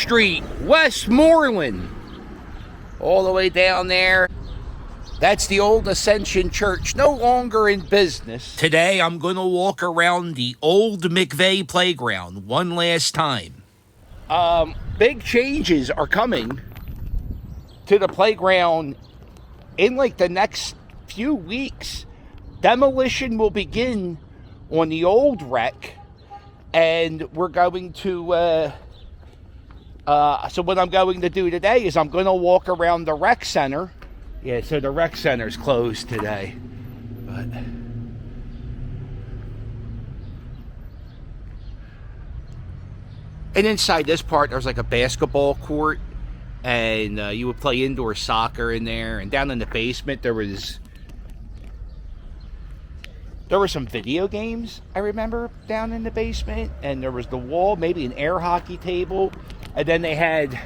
Street, Westmoreland. All the way down there. That's the old Ascension Church, no longer in business. Today, I'm going to walk around the old Mcveigh playground one last time. Big changes are coming to the playground in like the next few weeks. Demolition will begin on the old rec, and we're going to, so what I'm going to do today is I'm going to walk around the rec center. Yeah, so the rec center's closed today. But and inside this part, there's like a basketball court, and you would play indoor soccer in there. And down in the basement, there were some video games, I remember, down in the basement. And there was the wall, maybe an air hockey table. And then they had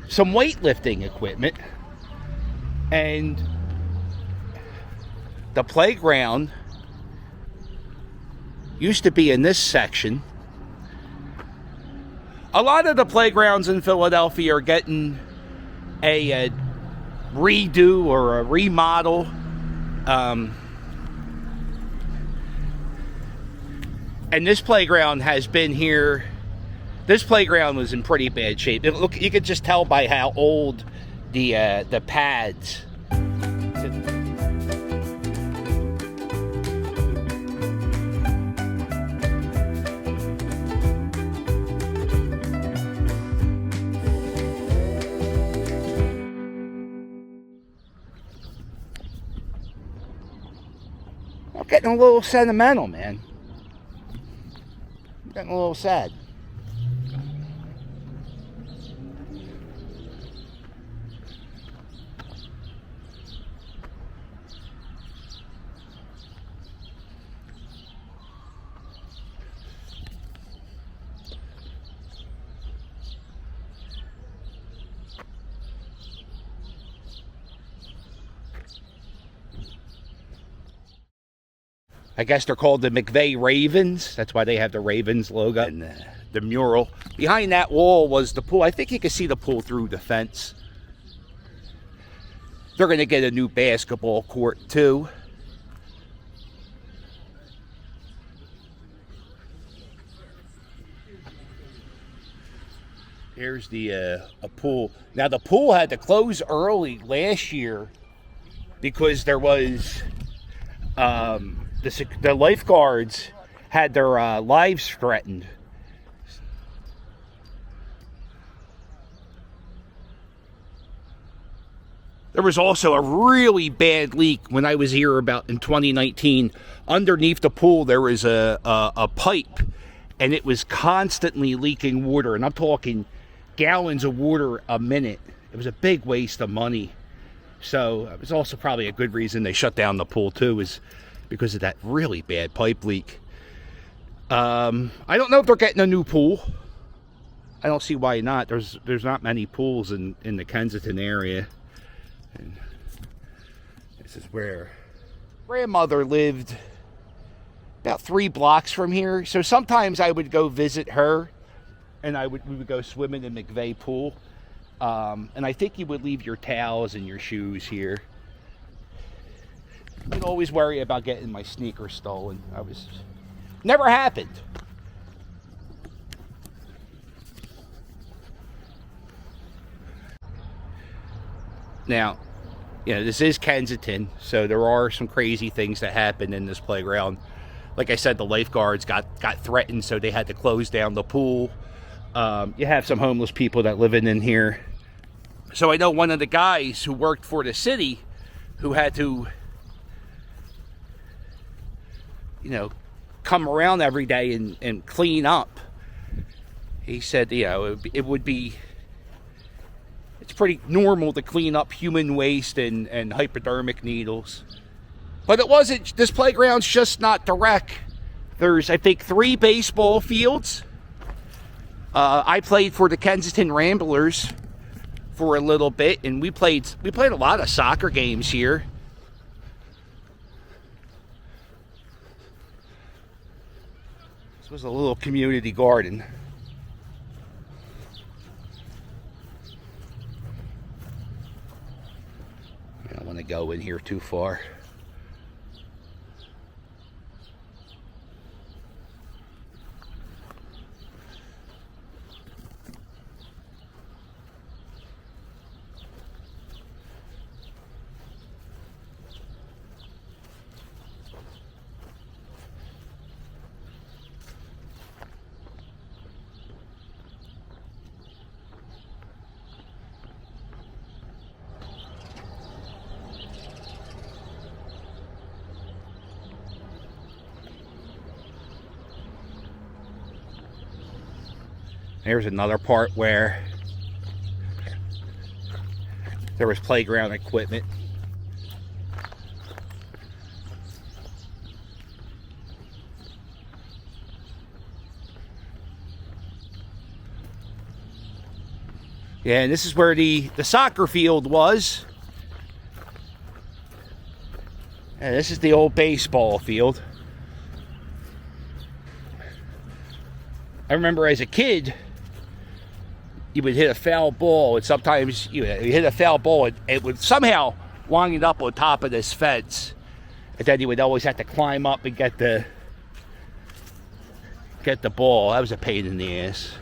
some weightlifting equipment. And the playground used to be in this section. A lot of the playgrounds in Philadelphia are getting a redo or a remodel. And this playground has been here. This playground was in pretty bad shape. Look, you could just tell by how old the pads. I'm getting a little sentimental, man. I'm getting a little sad. I guess they're called the Mcveigh Ravens. That's why they have the Ravens logo. And the mural. Behind that wall was the pool. I think you can see the pool through the fence. They're going to get a new basketball court, too. Here's a pool. Now, the pool had to close early last year because there was... the lifeguards had their lives threatened. There was also a really bad leak when I was here about in 2019. Underneath the pool, there was a pipe, and it was constantly leaking water. And I'm talking gallons of water a minute. It was a big waste of money. So it was also probably a good reason they shut down the pool, too, is because of that really bad pipe leak. I don't know if they're getting a new pool. I don't see why not. There's not many pools in the Kensington area. And this is where grandmother lived, about 3 blocks from here. So sometimes I would go visit her, and we would go swimming in Mcveigh pool. And I think you would leave your towels and your shoes here. I'd always worry about getting my sneakers stolen. Never happened. Now, this is Kensington, so there are some crazy things that happen in this playground. Like I said, the lifeguards got threatened, so they had to close down the pool. You have some homeless people that live in here. So I know one of the guys who worked for the city who had to, come around every day and clean up. He said, it's pretty normal to clean up human waste and hypodermic needles. But it wasn't, this playground's just not the rec. There's, I think, 3 baseball fields. I played for the Kensington Ramblers for a little bit, and we played a lot of soccer games here. This was a little community garden. to go in here too far. Here's another part where there was playground equipment. Yeah, and this is where the soccer field was. And this is the old baseball field. I remember as a kid, you would hit a foul ball, and sometimes you hit a foul ball, and it would somehow wind up on top of this fence, and then you would always have to climb up and get the ball. That was a pain in the ass.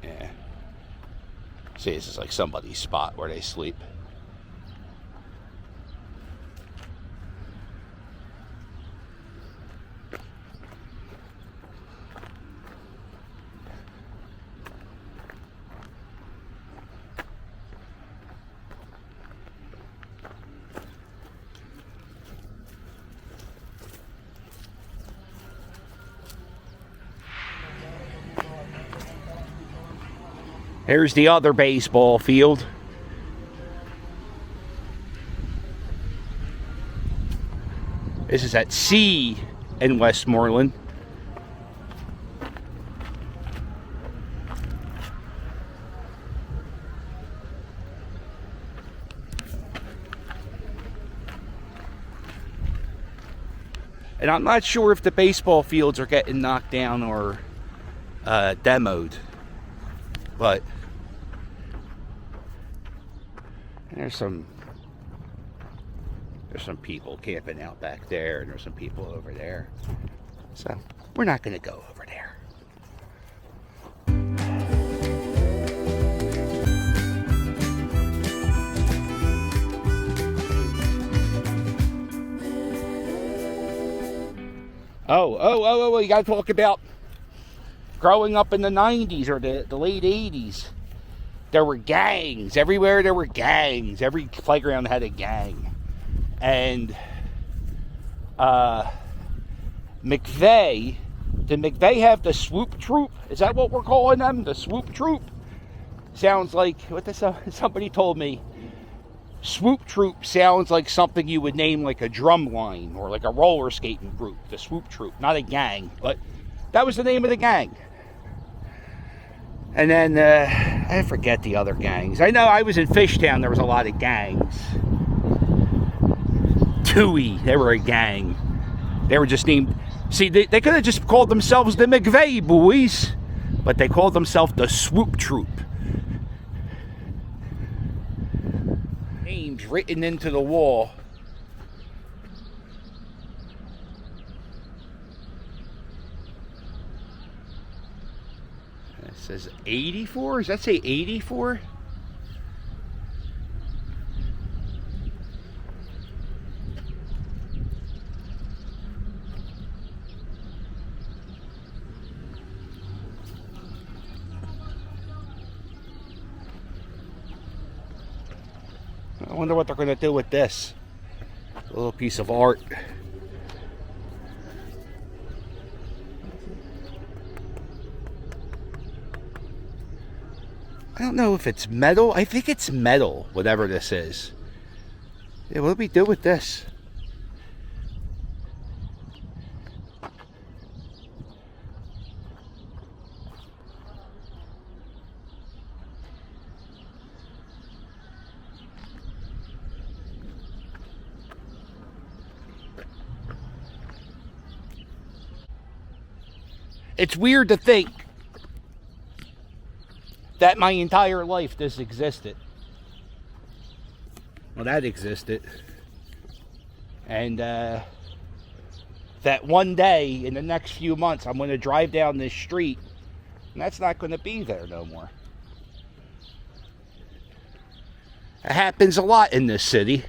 Yeah. See, this is like somebody's spot where they sleep. Here's the other baseball field. This is at C in Westmoreland. And I'm not sure if the baseball fields are getting knocked down or demoed, but there's some people camping out back there, and there's some people over there. So we're not going to go over there. Oh, you got to talk about growing up in the 90s or the late 80s. There were gangs. Everywhere there were gangs. Every playground had a gang. And Mcveigh, did Mcveigh have the swoop troop? Is that what we're calling them? The swoop troop? Sounds like, somebody told me, swoop troop sounds like something you would name like a drum line or like a roller skating group. The swoop troop, not a gang, but that was the name of the gang. And then, I forget the other gangs. I know I was in Fishtown, there was a lot of gangs. Toohey, they were a gang. They were just named, see, they could have just called themselves the Mcveigh boys, but they called themselves the Swoop Troop. Names written into the wall. It says 84? Does that say 84? I wonder what they're going to do with this. A little piece of art. I don't know if it's metal. I think it's metal, whatever this is. Yeah, what do we do with this? It's weird to think that my entire life this existed. Well, that existed. And that one day in the next few months, I'm going to drive down this street, and that's not going to be there no more. It happens a lot in this city.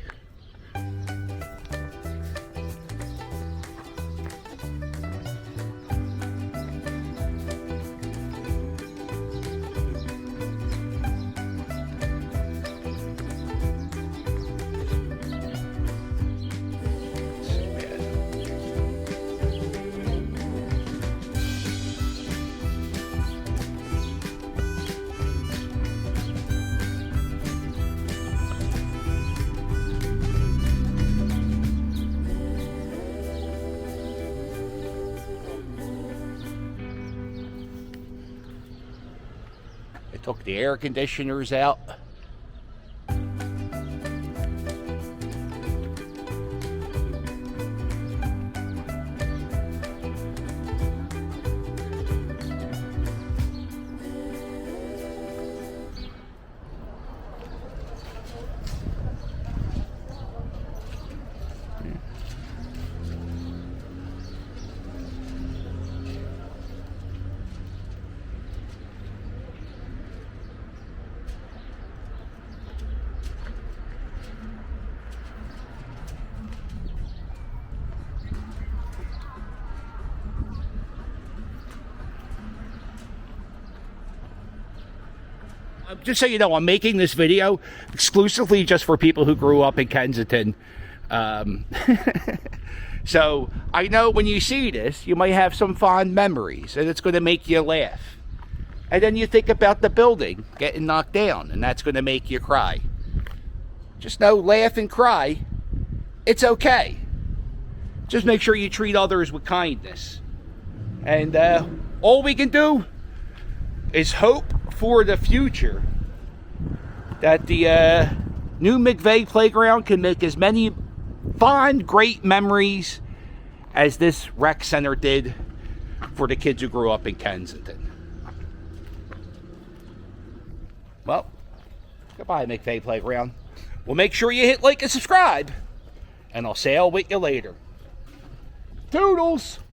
They took the air conditioners out. Just so you know, I'm making this video exclusively just for people who grew up in Kensington. So I know when you see this, you might have some fond memories, and it's going to make you laugh. And then you think about the building getting knocked down, and that's going to make you cry. Just know, laugh and cry, it's okay. Just make sure you treat others with kindness. And all we can do is hope for the future that the new Mcveigh playground can make as many fond, great memories as this rec center did for the kids who grew up in Kensington. Well, goodbye, Mcveigh playground. Well, make sure you hit like and subscribe, and I'll sail with you later. Toodles!